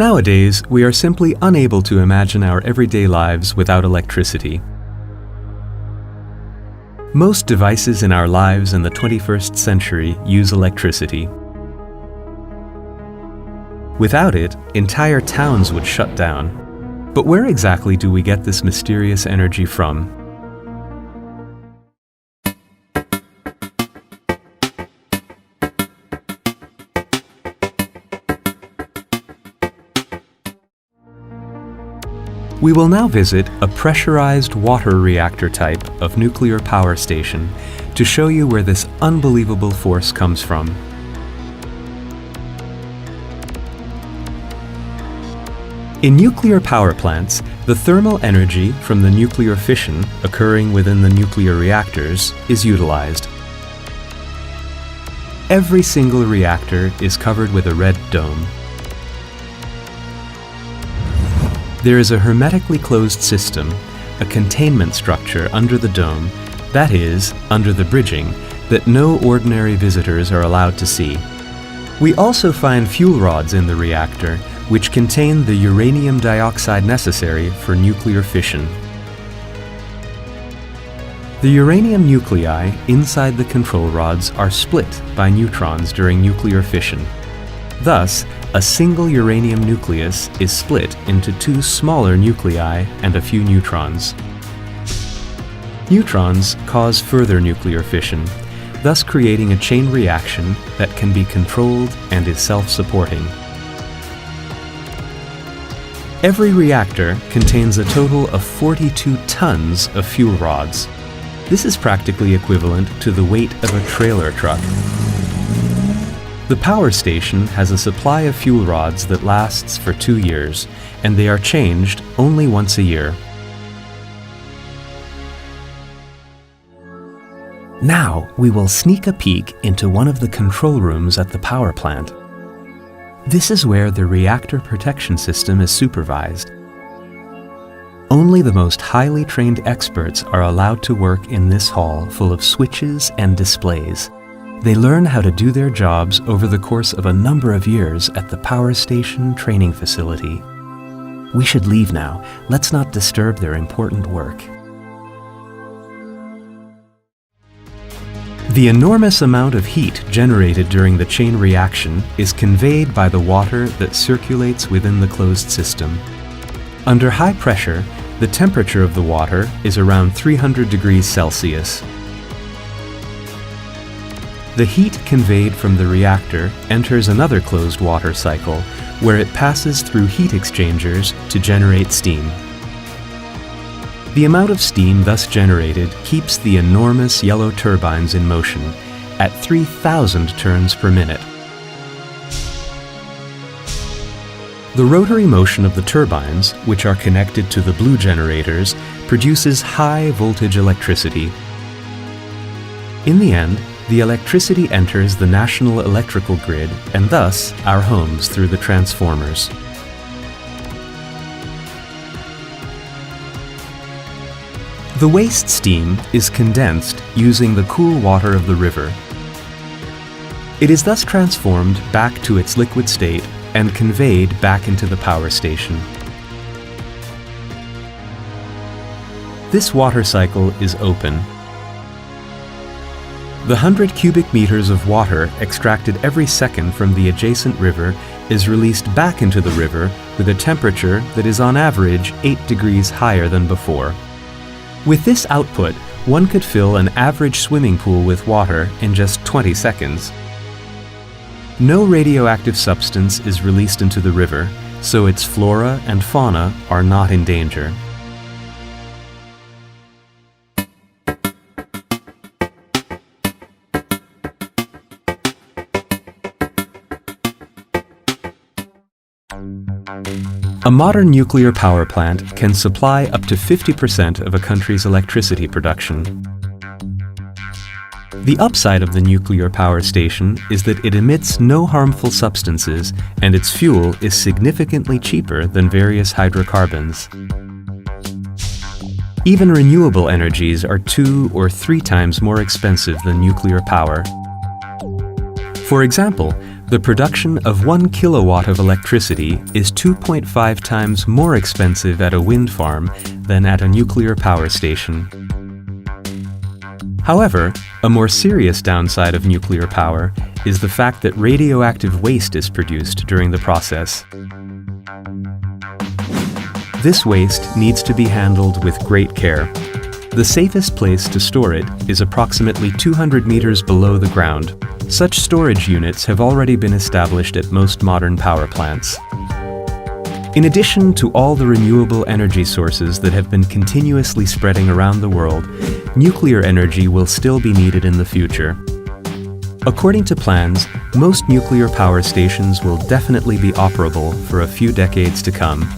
Nowadays, we are simply unable to imagine our everyday lives without electricity. Most devices in our lives in the 21st century use electricity. Without it, entire towns would shut down. But where exactly do we get this mysterious energy from? We will now visit a pressurized water reactor type of nuclear power station to show you where this unbelievable force comes from. In nuclear power plants, the thermal energy from the nuclear fission occurring within the nuclear reactors is utilized. Every single reactor is covered with a red dome. There is a hermetically closed system, a containment structure under the dome, that is, under the bridging, that no ordinary visitors are allowed to see. We also find fuel rods in the reactor, which contain the uranium dioxide necessary for nuclear fission. The uranium nuclei inside the control rods are split by neutrons during nuclear fission. Thus, a single uranium nucleus is split into two smaller nuclei and a few neutrons. Neutrons cause further nuclear fission, thus creating a chain reaction that can be controlled and is self-supporting. Every reactor contains a total of 42 tons of fuel rods. This is practically equivalent to the weight of a trailer truck. The power station has a supply of fuel rods that lasts for 2 years, and they are changed only once a year. Now we will sneak a peek into one of the control rooms at the power plant. This is where the reactor protection system is supervised. Only the most highly trained experts are allowed to work in this hall full of switches and displays. They learn how to do their jobs over the course of a number of years at the power station training facility. We should leave now. Let's not disturb their important work. The enormous amount of heat generated during the chain reaction is conveyed by the water that circulates within the closed system. Under high pressure, the temperature of the water is around 300 degrees Celsius. The heat conveyed from the reactor enters another closed water cycle, where it passes through heat exchangers to generate steam. The amount of steam thus generated keeps the enormous yellow turbines in motion at 3,000 turns per minute. The rotary motion of the turbines, which are connected to the blue generators, produces high voltage electricity. In the end, the electricity enters the national electrical grid and thus our homes through the transformers. The waste steam is condensed using the cool water of the river. It is thus transformed back to its liquid state and conveyed back into the power station. This water cycle is open. The 100 cubic meters of water extracted every second from the adjacent river is released back into the river with a temperature that is on average 8 degrees higher than before. With this output, one could fill an average swimming pool with water in just 20 seconds. No radioactive substance is released into the river, so its flora and fauna are not in danger. A modern nuclear power plant can supply up to 50% of a country's electricity production. The upside of the nuclear power station is that it emits no harmful substances and its fuel is significantly cheaper than various hydrocarbons. Even renewable energies are 2 or 3 times more expensive than nuclear power. For example, The production of 1 kilowatt of electricity is 2.5 times more expensive at a wind farm than at a nuclear power station. However, a more serious downside of nuclear power is the fact that radioactive waste is produced during the process. This waste needs to be handled with great care. The safest place to store it is approximately 200 meters below the ground. Such storage units have already been established at most modern power plants. In addition to all the renewable energy sources that have been continuously spreading around the world, nuclear energy will still be needed in the future. According to plans, most nuclear power stations will definitely be operable for a few decades to come.